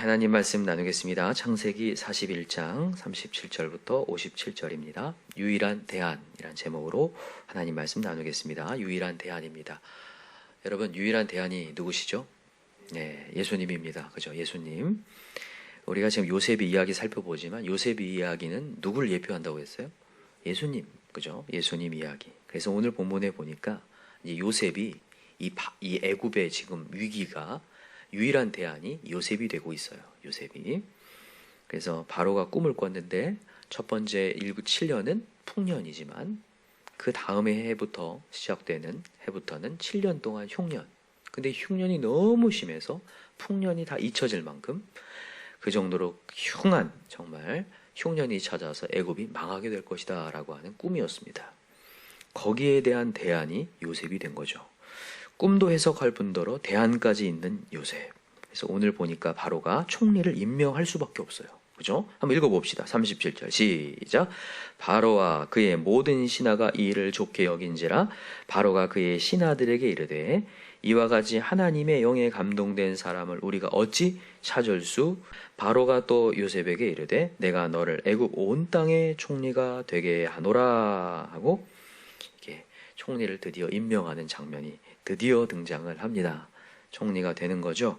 하나님 말씀 나누겠습니다. 창세기 41장 37절부터 57절입니다. 유일한 대안이란 제목으로 하나님 말씀 나누겠습니다. 유일한 대안입니다. 여러분, 유일한 대안이 누구시죠? 네, 예수님입니다. 그죠? 예수님. 우리가 지금 요셉의 이야기 살펴보지만 요셉의 이야기는 누구를 예표한다고 했어요? 예수님. 그죠? 예수님 이야기. 그래서 오늘 본문에 보니까 이제 요셉이 이 애굽의 지금 위기가 유일한 대안이 요셉이 되고 있어요. 요셉이. 그래서 바로가 꿈을 꿨는데 첫 번째 7년은 풍년이지만 그 다음의 해부터 시작되는 해부터는 7년 동안 흉년. 근데 흉년이 너무 심해서 풍년이 다 잊혀질 만큼 그 정도로 흉한 정말 흉년이 찾아서 애굽이 망하게 될 것이다 라고 하는 꿈이었습니다. 거기에 대한 대안이 요셉이 된 거죠. 꿈도 해석할 뿐더러 대안까지 있는 요셉. 그래서 오늘 보니까 바로가 총리를 임명할 수밖에 없어요. 그죠? 한번 읽어봅시다. 37절 시작. 바로와 그의 모든 신하가 이 일을 좋게 여긴지라 바로가 그의 신하들에게 이르되 이와 같이 하나님의 영에 감동된 사람을 우리가 어찌 찾을 수? 바로가 또 요셉에게 이르되 내가 너를 애굽 온 땅의 총리가 되게 하노라 하고 이렇게 총리를 드디어 임명하는 장면이 드디어 등장을 합니다. 총리가 되는 거죠.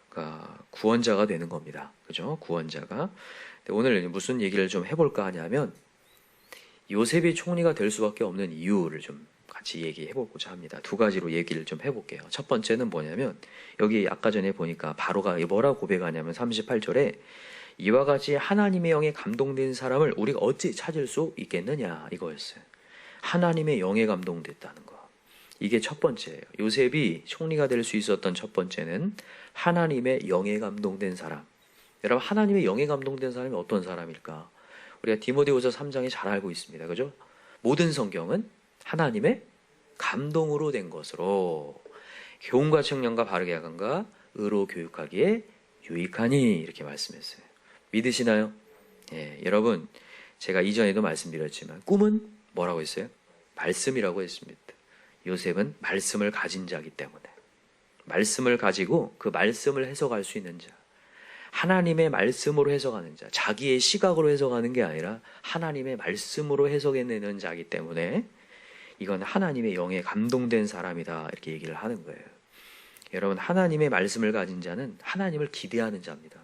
그러니까 구원자가 되는 겁니다. 그죠? 구원자가. 오늘 무슨 얘기를 좀 해볼까 하냐면 요셉이 총리가 될 수밖에 없는 이유를 좀 같이 얘기해보고자 합니다. 두 가지로 얘기를 좀 해볼게요. 첫 번째는 뭐냐면 여기 아까 전에 보니까 바로가 뭐라고 고백하냐면 38절에 이와 같이 하나님의 영에 감동된 사람을 우리가 어찌 찾을 수 있겠느냐 이거였어요. 하나님의 영에 감동됐다는 거. 이게 첫 번째예요. 요셉이 총리가 될 수 있었던 첫 번째는 하나님의 영에 감동된 사람. 여러분, 하나님의 영에 감동된 사람이 어떤 사람일까? 우리가 디모데후서 3장에 잘 알고 있습니다. 그죠? 모든 성경은 하나님의 감동으로 된 것으로 교훈과 청년과 바르게 하건가 의로 교육하기에 유익하니 이렇게 말씀했어요. 믿으시나요? 예, 여러분, 제가 이전에도 말씀드렸지만 꿈은 뭐라고 했어요? 말씀이라고 했습니다. 요셉은 말씀을 가진 자이기 때문에 말씀을 가지고 그 말씀을 해석할 수 있는 자, 하나님의 말씀으로 해석하는 자, 자기의 시각으로 해석하는 게 아니라 하나님의 말씀으로 해석해내는 자이기 때문에 이건 하나님의 영에 감동된 사람이다 이렇게 얘기를 하는 거예요. 여러분, 하나님의 말씀을 가진 자는 하나님을 기대하는 자입니다.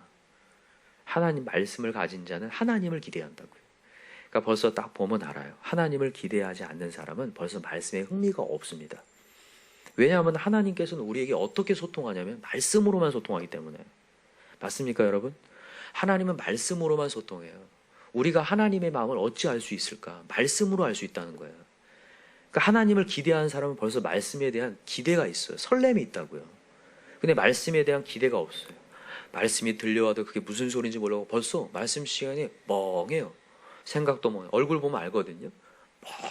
하나님 말씀을 가진 자는 하나님을 기대한다고요. 그러니까 벌써 딱 보면 알아요. 하나님을 기대하지 않는 사람은 벌써 말씀에 흥미가 없습니다. 왜냐하면 하나님께서는 우리에게 어떻게 소통하냐면 말씀으로만 소통하기 때문에. 맞습니까, 여러분? 하나님은 말씀으로만 소통해요. 우리가 하나님의 마음을 어찌 알 수 있을까? 말씀으로 알 수 있다는 거예요. 그러니까 하나님을 기대하는 사람은 벌써 말씀에 대한 기대가 있어요. 설렘이 있다고요. 근데 말씀에 대한 기대가 없어요. 말씀이 들려와도 그게 무슨 소리인지 모르고 벌써 말씀 시간이 멍해요. 생각도 멍해요. 얼굴 보면 알거든요.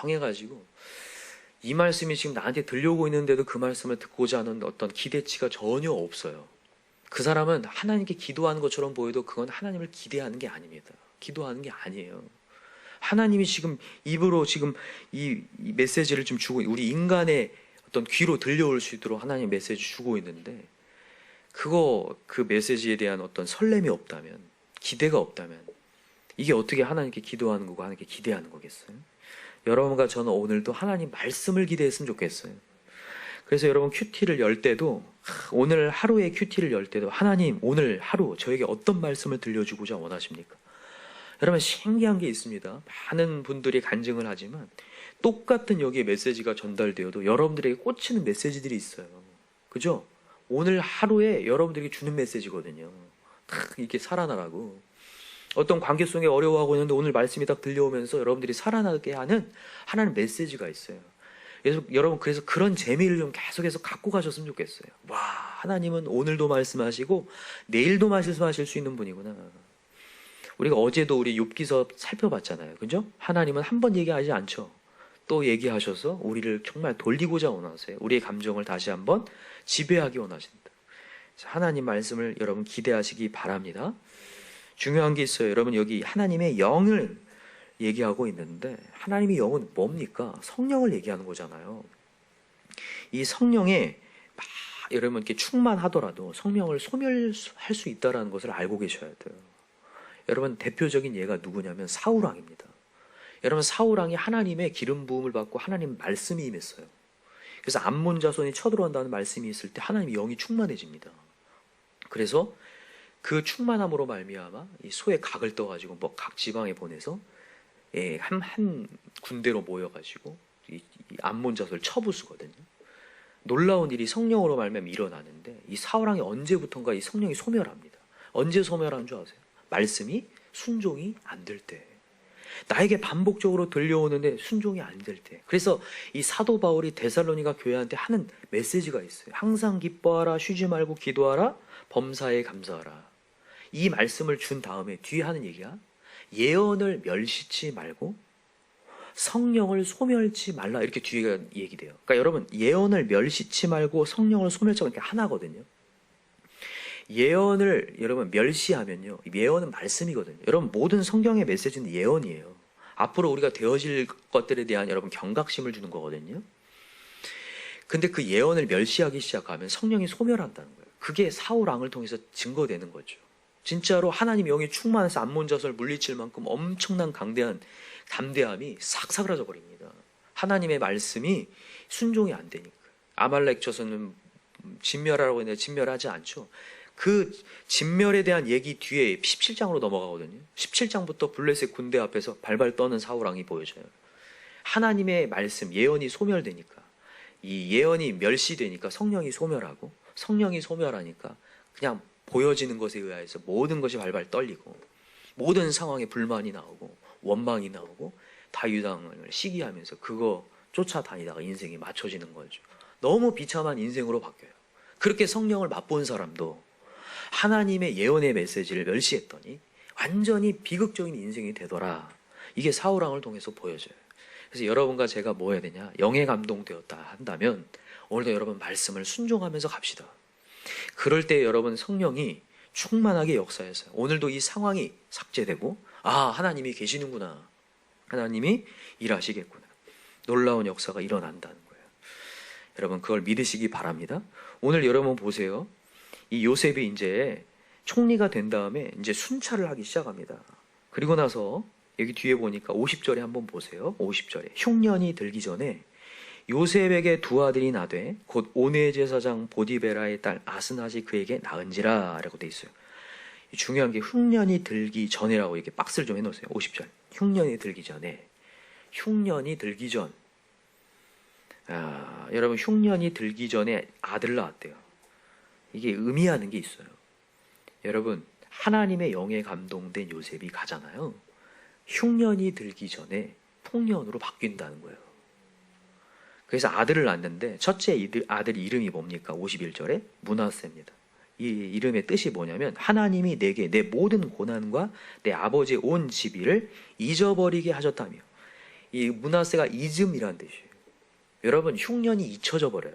멍해가지고 이 말씀이 지금 나한테 들려오고 있는데도 그 말씀을 듣고자 하는 어떤 기대치가 전혀 없어요. 그 사람은 하나님께 기도하는 것처럼 보여도 그건 하나님을 기대하는 게 아닙니다. 기도하는 게 아니에요. 하나님이 지금 입으로 지금 이 메시지를 좀 주고 우리 인간의 어떤 귀로 들려올 수 있도록 하나님 메시지 주고 있는데 그 메시지에 대한 어떤 설렘이 없다면, 기대가 없다면 이게 어떻게 하나님께 기도하는 거고 하나님께 기대하는 거겠어요? 여러분과 저는 오늘도 하나님 말씀을 기대했으면 좋겠어요. 그래서 여러분 큐티를 열 때도 오늘 하루의 큐티를 열 때도 하나님 오늘 하루 저에게 어떤 말씀을 들려주고자 원하십니까? 여러분 신기한 게 있습니다. 많은 분들이 간증을 하지만 똑같은 여기에 메시지가 전달되어도 여러분들에게 꽂히는 메시지들이 있어요. 그죠? 오늘 하루에 여러분들에게 주는 메시지거든요. 이렇게 살아나라고. 어떤 관계 속에 어려워하고 있는데 오늘 말씀이 딱 들려오면서 여러분들이 살아나게 하는 하나님 메시지가 있어요. 여러분 그래서 그런 재미를 좀 계속해서 갖고 가셨으면 좋겠어요. 와, 하나님은 오늘도 말씀하시고 내일도 말씀하실 수 있는 분이구나. 우리가 어제도 우리 욥기서 살펴봤잖아요. 그죠? 하나님은 한 번 얘기하지 않죠. 또 얘기하셔서 우리를 정말 돌리고자 원하세요. 우리의 감정을 다시 한번 지배하기 원하신다. 하나님 말씀을 여러분 기대하시기 바랍니다. 중요한 게 있어요. 여러분 여기 하나님의 영을 얘기하고 있는데 하나님의 영은 뭡니까? 성령을 얘기하는 거잖아요. 이 성령에 여러분 이렇게 충만하더라도 성령을 소멸할 수 있다는 것을 알고 계셔야 돼요. 여러분 대표적인 예가 누구냐면 사울왕입니다. 여러분 사울왕이 하나님의 기름 부음을 받고 하나님 말씀이 임했어요. 그래서 암몬 자손이 쳐들어온다는 말씀이 있을 때 하나님의 영이 충만해집니다. 그래서 그 충만함으로 말미암아 이 소의 각을 떠가지고 뭐 각 지방에 보내서 한 군대로 모여가지고 이 암몬 자손을 쳐부수거든요. 놀라운 일이 성령으로 말미암아 일어나는데 이 사울왕이 언제부턴가 이 성령이 소멸합니다. 언제 소멸한 줄 아세요? 말씀이 순종이 안 될 때. 나에게 반복적으로 들려오는데 순종이 안 될 때. 그래서 이 사도 바울이 데살로니가 교회한테 하는 메시지가 있어요. 항상 기뻐하라, 쉬지 말고 기도하라, 범사에 감사하라. 이 말씀을 준 다음에 뒤에 하는 얘기야. 예언을 멸시치 말고 성령을 소멸치 말라. 이렇게 뒤에 얘기돼요. 그러니까 여러분 예언을 멸시치 말고 성령을 소멸치 말고 이렇게 하나거든요. 예언을 여러분 멸시하면요. 예언은 말씀이거든요. 여러분 모든 성경의 메시지는 예언이에요. 앞으로 우리가 되어질 것들에 대한 여러분 경각심을 주는 거거든요. 근데 그 예언을 멸시하기 시작하면 성령이 소멸한다는 거예요. 그게 사울왕을 통해서 증거되는 거죠. 진짜로 하나님의 영이 충만해서 암몬 자손을 물리칠 만큼 엄청난 강대한 담대함이 싹 사그라져 버립니다. 하나님의 말씀이 순종이 안 되니까. 아말렉 자손은 진멸하라고 했는데 진멸하지 않죠. 그 진멸에 대한 얘기 뒤에 17장으로 넘어가거든요. 17장부터 블레셋 군대 앞에서 발발 떠는 사울왕이 보여져요. 하나님의 말씀, 예언이 소멸되니까, 이 예언이 멸시되니까 성령이 소멸하고, 성령이 소멸하니까 그냥 보여지는 것에 의해서 모든 것이 발발 떨리고, 모든 상황에 불만이 나오고 원망이 나오고 다윗왕을 시기하면서 그거 쫓아다니다가 인생이 맞춰지는 거죠. 너무 비참한 인생으로 바뀌어요. 그렇게 성령을 맛본 사람도 하나님의 예언의 메시지를 멸시했더니 완전히 비극적인 인생이 되더라. 이게 사울왕을 통해서 보여져요. 그래서 여러분과 제가 뭐 해야 되냐? 영에 감동되었다 한다면 오늘도 여러분 말씀을 순종하면서 갑시다. 그럴 때 여러분 성령이 충만하게 역사해서요. 오늘도 이 상황이 삭제되고 하나님이 계시는구나. 하나님이 일하시겠구나. 놀라운 역사가 일어난다는 거예요. 여러분 그걸 믿으시기 바랍니다. 오늘 여러분 보세요. 이 요셉이 이제 총리가 된 다음에 이제 순찰을 하기 시작합니다. 그리고 나서 여기 뒤에 보니까 50절에 한번 보세요. 50절에 흉년이 들기 전에 요셉에게 두 아들이 나되 곧 오네 제사장 보디베라의 딸 아스낫이 그에게 낳은지라 라고 돼 있어요. 중요한 게 흉년이 들기 전에라고 이렇게 박스를 좀 해놓으세요. 50절 흉년이 들기 전에. 흉년이 들기 전. 여러분 흉년이 들기 전에 아들 낳았대요. 이게 의미하는 게 있어요. 여러분 하나님의 영에 감동된 요셉이 가잖아요. 흉년이 들기 전에 풍년으로 바뀐다는 거예요. 그래서 아들을 낳는데 첫째 아들 이름이 뭡니까? 51절에 므낫세입니다. 이 이름의 뜻이 뭐냐면 하나님이 내게 내 모든 고난과 내 아버지의 온 지비를 잊어버리게 하셨다며. 이 므낫세가 잊음이라는 뜻이에요. 여러분 흉년이 잊혀져 버려요.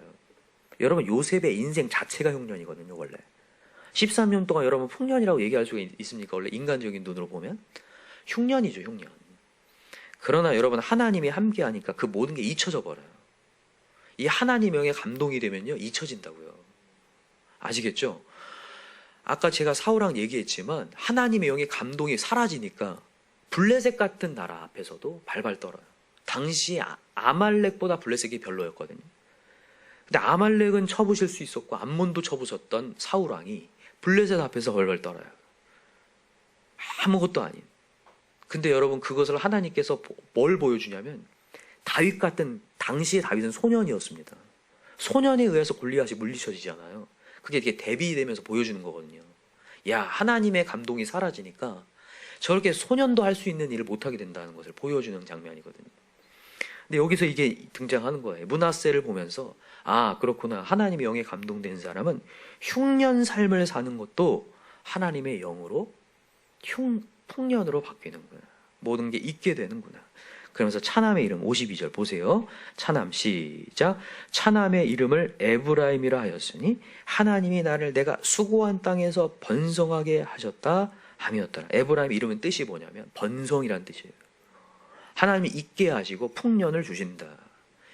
여러분 요셉의 인생 자체가 흉년이거든요. 원래 13년 동안 여러분 풍년이라고 얘기할 수가 있습니까? 원래 인간적인 눈으로 보면 흉년이죠. 흉년. 그러나 여러분 하나님이 함께하니까 그 모든 게 잊혀져 버려요. 이 하나님의 영에 감동이 되면요 잊혀진다고요. 아시겠죠? 아까 제가 사울왕 얘기했지만 하나님의 영의 감동이 사라지니까 블레셋 같은 나라 앞에서도 발발 떨어요. 당시 아말렉보다 블레셋이 별로였거든요. 근데 아말렉은 쳐부실 수 있었고 암몬도 쳐부셨던 사울왕이 블레셋 앞에서 벌벌 떨어요. 아무것도 아닌. 근데 여러분 그것을 하나님께서 뭘 보여주냐면 다윗 같은, 당시의 다윗은 소년이었습니다. 소년에 의해서 골리앗이 물리쳐지잖아요. 그게 이렇게 대비되면서 보여주는 거거든요. 야, 하나님의 감동이 사라지니까 저렇게 소년도 할 수 있는 일을 못하게 된다는 것을 보여주는 장면이거든요. 근데 여기서 이게 등장하는 거예요. 므낫세를 보면서 그렇구나. 하나님의 영에 감동된 사람은 흉년 삶을 사는 것도 하나님의 영으로 풍년으로 바뀌는 거야. 모든 게 있게 되는구나. 그러면서 차남의 이름 52절 보세요. 차남 시작. 차남의 이름을 에브라임이라 하였으니 하나님이 나를 내가 수고한 땅에서 번성하게 하셨다 함이었더라. 에브라임 이름은 뜻이 뭐냐면 번성이란 뜻이에요. 하나님이 있게 하시고 풍년을 주신다.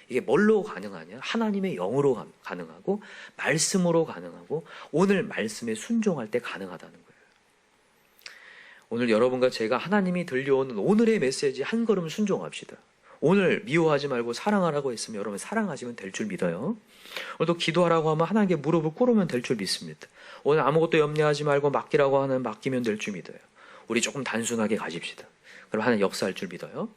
이게 뭘로 가능하냐? 하나님의 영으로 가능하고 말씀으로 가능하고 오늘 말씀에 순종할 때 가능하다는 거예요. 오늘 여러분과 제가 하나님이 들려오는 오늘의 메시지 한 걸음 순종합시다. 오늘 미워하지 말고 사랑하라고 했으면 여러분 사랑하시면 될 줄 믿어요. 오늘도 기도하라고 하면 하나님께 무릎을 꿇으면 될 줄 믿습니다. 오늘 아무것도 염려하지 말고 맡기라고 하면 맡기면 될 줄 믿어요. 우리 조금 단순하게 가십시다. 그럼 하나님 역사할 줄 믿어요.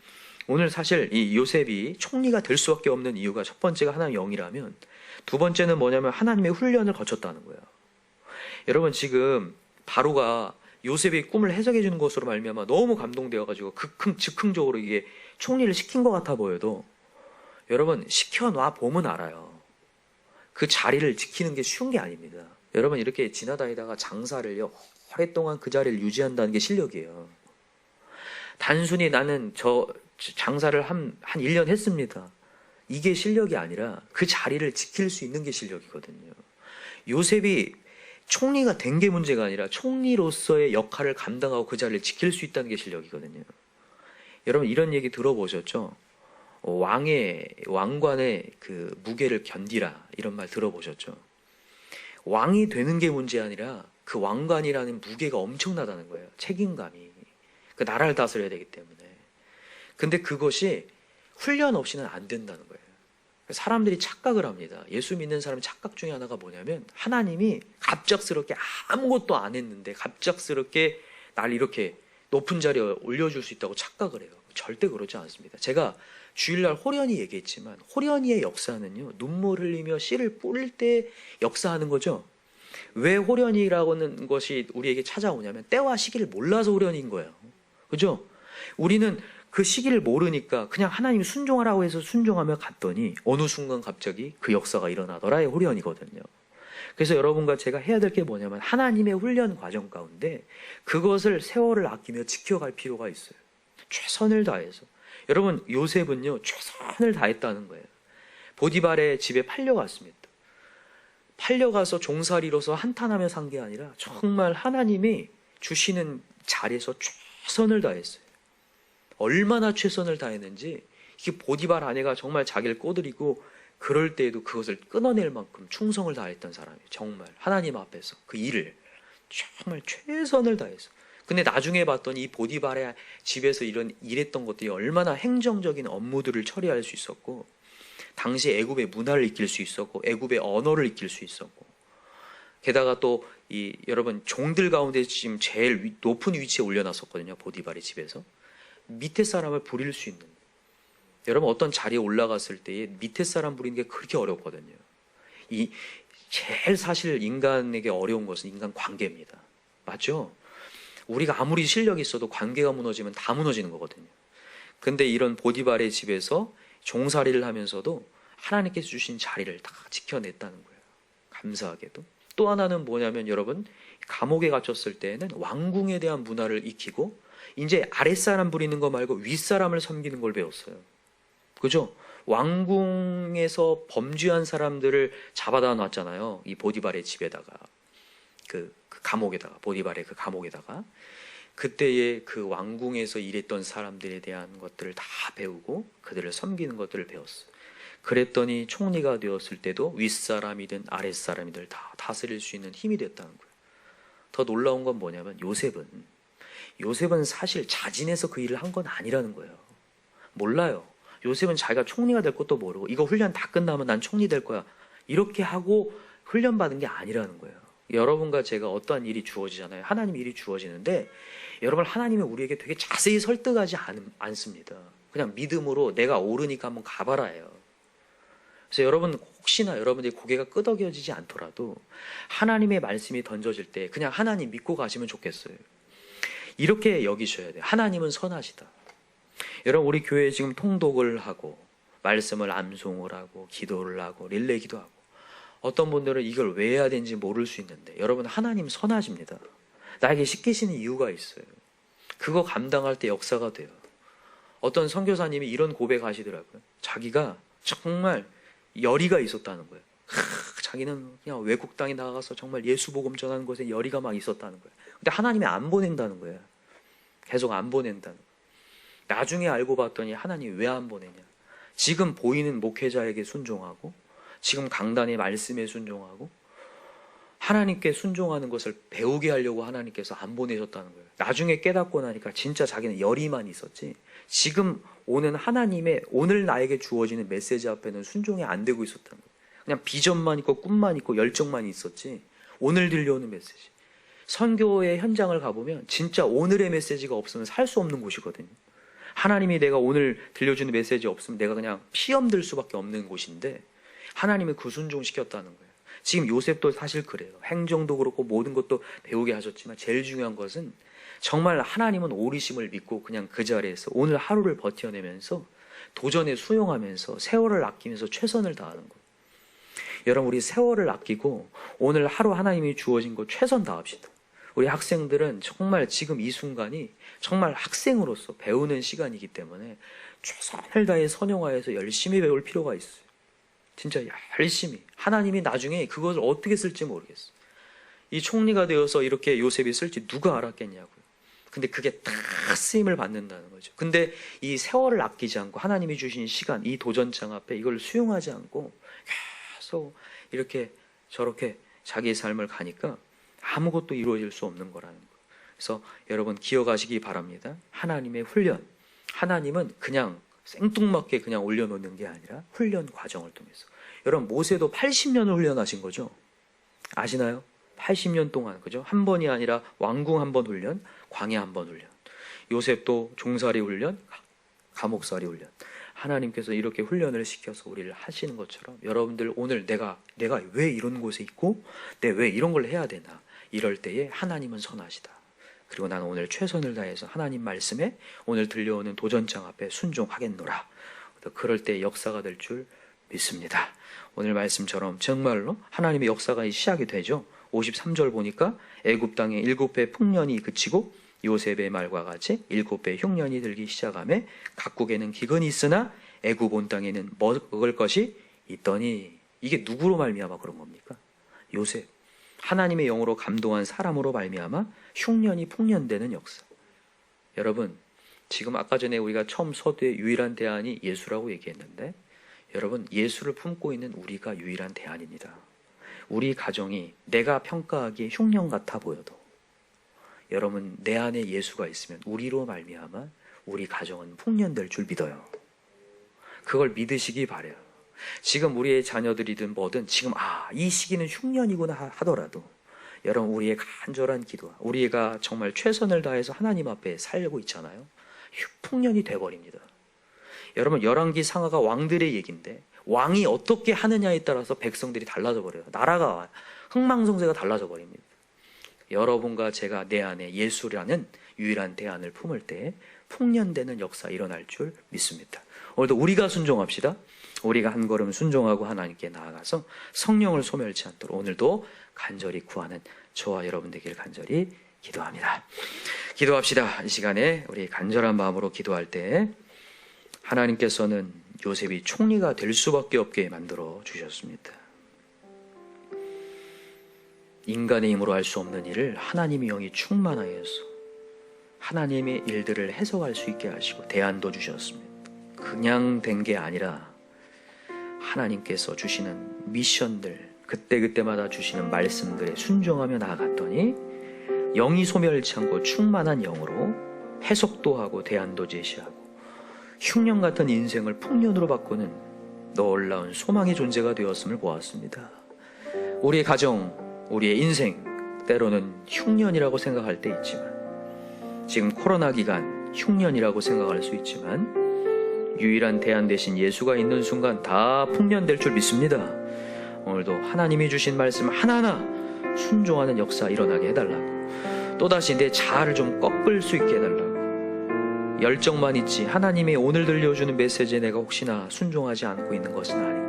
오늘 사실 이 요셉이 총리가 될 수밖에 없는 이유가 첫 번째가 하나님의 영이라면 두 번째는 뭐냐면 하나님의 훈련을 거쳤다는 거예요. 여러분 지금 바로가 요셉의 꿈을 해석해 주는 것으로 말미암아 너무 감동되어가지고 즉흥적으로 이게 총리를 시킨 것 같아 보여도 여러분 시켜놔 보면 알아요. 그 자리를 지키는 게 쉬운 게 아닙니다. 여러분 이렇게 지나다니다가 장사를요 오랫동안 그 자리를 유지한다는 게 실력이에요. 단순히 나는 저 장사를 한 1년 했습니다. 이게 실력이 아니라 그 자리를 지킬 수 있는 게 실력이거든요. 요셉이 총리가 된 게 문제가 아니라 총리로서의 역할을 감당하고 그 자리를 지킬 수 있다는 게 실력이거든요. 여러분 이런 얘기 들어보셨죠? 왕관의 그 무게를 견디라 이런 말 들어보셨죠? 왕이 되는 게 문제 아니라 그 왕관이라는 무게가 엄청나다는 거예요. 책임감이. 그 나라를 다스려야 되기 때문에. 근데 그것이 훈련 없이는 안 된다는 거예요. 사람들이 착각을 합니다. 예수 믿는 사람의 착각 중에 하나가 뭐냐면 하나님이 갑작스럽게 아무것도 안 했는데 갑작스럽게 날 이렇게 높은 자리에 올려줄 수 있다고 착각을 해요. 절대 그렇지 않습니다. 제가 주일날 호련히 얘기했지만 호련히의 역사는요. 눈물 흘리며 씨를 뿌릴 때 역사하는 거죠. 왜 호련히라고는 것이 우리에게 찾아오냐면 때와 시기를 몰라서 호련히인 거예요. 그죠? 우리는 그 시기를 모르니까 그냥 하나님이 순종하라고 해서 순종하며 갔더니 어느 순간 갑자기 그 역사가 일어나더라의 훈련이거든요. 그래서 여러분과 제가 해야 될 게 뭐냐면 하나님의 훈련 과정 가운데 그것을 세월을 아끼며 지켜갈 필요가 있어요. 최선을 다해서. 여러분 요셉은요 최선을 다했다는 거예요. 보디발의 집에 팔려갔습니다. 팔려가서 종살이로서 한탄하며 산 게 아니라 정말 하나님이 주시는 자리에서 최선을 다했어요. 얼마나 최선을 다했는지 이게 보디발 아내가 정말 자기를 꼬드리고 그럴 때에도 그것을 끊어낼 만큼 충성을 다했던 사람이에요. 정말 하나님 앞에서 그 일을 정말 최선을 다해서. 근데 나중에 봤더니 이 보디발의 집에서 일했던 것들이 얼마나 행정적인 업무들을 처리할 수 있었고 당시 애굽의 문화를 익힐 수 있었고 애굽의 언어를 익힐 수 있었고 게다가 또 여러분 종들 가운데 지금 제일 높은 위치에 올려놨었거든요. 보디발의 집에서. 밑에 사람을 부릴 수 있는 여러분 어떤 자리에 올라갔을 때에 밑에 사람 부리는 게 그렇게 어렵거든요. 제일 사실 인간에게 어려운 것은 인간 관계입니다. 맞죠? 우리가 아무리 실력이 있어도 관계가 무너지면 다 무너지는 거거든요. 근데 이런 보디발의 집에서 종살이를 하면서도 하나님께서 주신 자리를 다 지켜냈다는 거예요. 감사하게도. 또 하나는 뭐냐면 여러분 감옥에 갇혔을 때에는 왕궁에 대한 문화를 익히고 이제 아랫사람 부리는 거 말고 윗사람을 섬기는 걸 배웠어요. 그죠? 왕궁에서 범죄한 사람들을 잡아다 놨잖아요. 이 보디발의 집에다가 그 감옥에다가 보디발의 그 감옥에다가 그때에 그 왕궁에서 일했던 사람들에 대한 것들을 다 배우고 그들을 섬기는 것들을 배웠어요. 그랬더니 총리가 되었을 때도 윗사람이든 아랫사람이든 다 다스릴 수 있는 힘이 됐다는 거예요. 더 놀라운 건 뭐냐면 요셉은 사실 자진해서 그 일을 한 건 아니라는 거예요. 몰라요. 요셉은 자기가 총리가 될 것도 모르고 이거 훈련 다 끝나면 난 총리 될 거야 이렇게 하고 훈련받은 게 아니라는 거예요. 여러분과 제가 어떠한 일이 주어지잖아요. 하나님 일이 주어지는데 여러분 하나님이 우리에게 되게 자세히 설득하지 않습니다. 그냥 믿음으로 내가 오르니까 한번 가봐라 해요. 그래서 여러분 혹시나 여러분들이 고개가 끄덕여지지 않더라도 하나님의 말씀이 던져질 때 그냥 하나님 믿고 가시면 좋겠어요. 이렇게 여기셔야 돼요. 하나님은 선하시다. 여러분 우리 교회에 지금 통독을 하고 말씀을 암송을 하고 기도를 하고 릴레이 기도하고 어떤 분들은 이걸 왜 해야 되는지 모를 수 있는데 여러분 하나님 선하십니다. 나에게 시키시는 이유가 있어요. 그거 감당할 때 역사가 돼요. 어떤 선교사님이 이런 고백하시더라고요. 자기가 정말 열의가 있었다는 거예요. 자기는 그냥 외국 땅에 나가서 정말 예수 복음 전하는 것에 열의가 막 있었다는 거예요. 근데 하나님이 안 보낸다는 거예요. 계속 안 보낸다는 거예요. 나중에 알고 봤더니 하나님이 왜 안 보내냐. 지금 보이는 목회자에게 순종하고, 지금 강단의 말씀에 순종하고, 하나님께 순종하는 것을 배우게 하려고 하나님께서 안 보내셨다는 거예요. 나중에 깨닫고 나니까 진짜 자기는 열의만 있었지, 지금 오는 하나님의 오늘 나에게 주어지는 메시지 앞에는 순종이 안 되고 있었다는 거예요. 그냥 비전만 있고 꿈만 있고 열정만 있었지, 오늘 들려오는 메시지, 선교의 현장을 가보면 진짜 오늘의 메시지가 없으면 살 수 없는 곳이거든요. 하나님이 내가 오늘 들려주는 메시지 없으면 내가 그냥 피엄들 수밖에 없는 곳인데, 하나님이 그 순종시켰다는 거예요. 지금 요셉도 사실 그래요. 행정도 그렇고 모든 것도 배우게 하셨지만 제일 중요한 것은 정말 하나님은 오리심을 믿고 그냥 그 자리에서 오늘 하루를 버텨내면서 도전에 수용하면서 세월을 아끼면서 최선을 다하는 거예요. 여러분, 우리 세월을 아끼고 오늘 하루 하나님이 주어진 거 최선 다합시다. 우리 학생들은 정말 지금 이 순간이 정말 학생으로서 배우는 시간이기 때문에 최선을 다해 선용하여서 열심히 배울 필요가 있어요. 진짜 열심히. 하나님이 나중에 그것을 어떻게 쓸지 모르겠어요. 이 총리가 되어서 이렇게 요셉이 쓸지 누가 알았겠냐고요. 근데 그게 다 쓰임을 받는다는 거죠. 근데 이 세월을 아끼지 않고 하나님이 주신 시간, 이 도전장 앞에 이걸 수용하지 않고 계속 이렇게 저렇게 자기의 삶을 가니까 아무것도 이루어질 수 없는 거라는 거예요. 그래서 여러분 기억하시기 바랍니다. 하나님의 훈련, 하나님은 그냥 생뚱맞게 그냥 올려놓는 게 아니라 훈련 과정을 통해서. 여러분, 모세도 80년을 훈련하신 거죠. 아시나요? 80년 동안, 그죠? 한 번이 아니라 왕궁 한 번 훈련, 광야 한 번 훈련. 요셉도 종살이 훈련, 감옥살이 훈련. 하나님께서 이렇게 훈련을 시켜서 우리를 하시는 것처럼 여러분들 오늘 내가 왜 이런 곳에 있고 내가 왜 이런 걸 해야 되나, 이럴 때에 하나님은 선하시다. 그리고 나는 오늘 최선을 다해서 하나님 말씀에 오늘 들려오는 도전장 앞에 순종하겠노라. 그럴 때 역사가 될 줄 믿습니다. 오늘 말씀처럼 정말로 하나님의 역사가 시작이 되죠. 53절 보니까 애굽 땅에 7배 풍년이 그치고 요셉의 말과 같이 7배 흉년이 들기 시작하며 각국에는 기근이 있으나 애굽 온 땅에는 먹을 것이 있더니. 이게 누구로 말미암아 그런 겁니까? 요셉. 하나님의 영으로 감동한 사람으로 말미암아 흉년이 풍년되는 역사. 여러분, 지금 아까 전에 우리가 처음 서두에 유일한 대안이 예수라고 얘기했는데, 여러분, 예수를 품고 있는 우리가 유일한 대안입니다. 우리 가정이 내가 평가하기에 흉년 같아 보여도 여러분, 내 안에 예수가 있으면 우리로 말미암아 우리 가정은 풍년될 줄 믿어요. 그걸 믿으시기 바라요. 지금 우리의 자녀들이든 뭐든 지금 이 시기는 흉년이구나 하더라도 여러분, 우리의 간절한 기도와 우리가 정말 최선을 다해서 하나님 앞에 살고 있잖아요. 풍년이 돼버립니다. 여러분, 열왕기 상하가 왕들의 얘기인데 왕이 어떻게 하느냐에 따라서 백성들이 달라져 버려요. 나라가 흥망성쇠가 달라져 버립니다. 여러분과 제가 내 안에 예수라는 유일한 대안을 품을 때 풍년되는 역사 일어날 줄 믿습니다. 오늘도 우리가 순종합시다. 우리가 한 걸음 순종하고 하나님께 나아가서 성령을 소멸치 않도록 오늘도 간절히 구하는 저와 여러분 되기를 간절히 기도합니다. 기도합시다. 이 시간에 우리 간절한 마음으로 기도할 때 하나님께서는 요셉이 총리가 될 수밖에 없게 만들어 주셨습니다. 인간의 힘으로 할 수 없는 일을 하나님의 영이 충만하여서 하나님의 일들을 해석할 수 있게 하시고 대안도 주셨습니다. 그냥 된 게 아니라 하나님께서 주시는 미션들, 그때그때마다 주시는 말씀들에 순종하며 나아갔더니 영이 소멸치 않고 충만한 영으로 해석도 하고 대안도 제시하고 흉년 같은 인생을 풍년으로 바꾸는 놀라운 소망의 존재가 되었음을 보았습니다. 우리의 가정, 우리의 인생, 때로는 흉년이라고 생각할 때 있지만, 지금 코로나 기간 흉년이라고 생각할 수 있지만 유일한 대안 대신 예수가 있는 순간 다 풍년될 줄 믿습니다. 오늘도 하나님이 주신 말씀 하나하나 순종하는 역사 일어나게 해달라고, 또다시 내 자아를 좀 꺾을 수 있게 해달라고, 열정만 있지 하나님이 오늘 들려주는 메시지에 내가 혹시나 순종하지 않고 있는 것은 아닌가,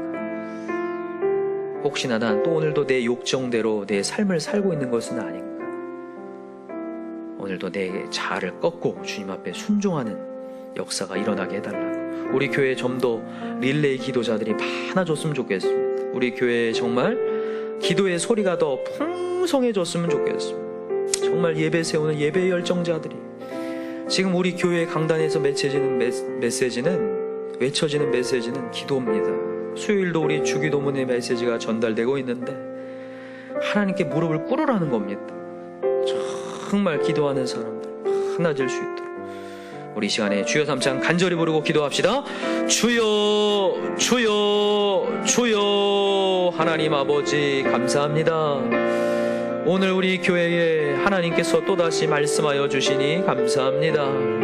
혹시나 난 또 오늘도 내 욕정대로 내 삶을 살고 있는 것은 아닌가, 오늘도 내 자아를 꺾고 주님 앞에 순종하는 역사가 일어나게 해달라고. 우리 교회에 좀 더 릴레이 기도자들이 많아졌으면 좋겠습니다. 우리 교회에 정말 기도의 소리가 더 풍성해졌으면 좋겠습니다. 정말 예배 세우는 예배 열정자들이, 지금 우리 교회 강단에서 맺혀지는 메시지는 외쳐지는 메시지는 기도입니다. 수요일도 우리 주기도문의 메시지가 전달되고 있는데 하나님께 무릎을 꿇으라는 겁니다. 정말 기도하는 사람들 하나질 수 있도록 우리 시간에 주여 삼창 간절히 부르고 기도합시다. 주여 주여 주여. 하나님 아버지 감사합니다. 오늘 우리 교회에 하나님께서 또다시 말씀하여 주시니 감사합니다.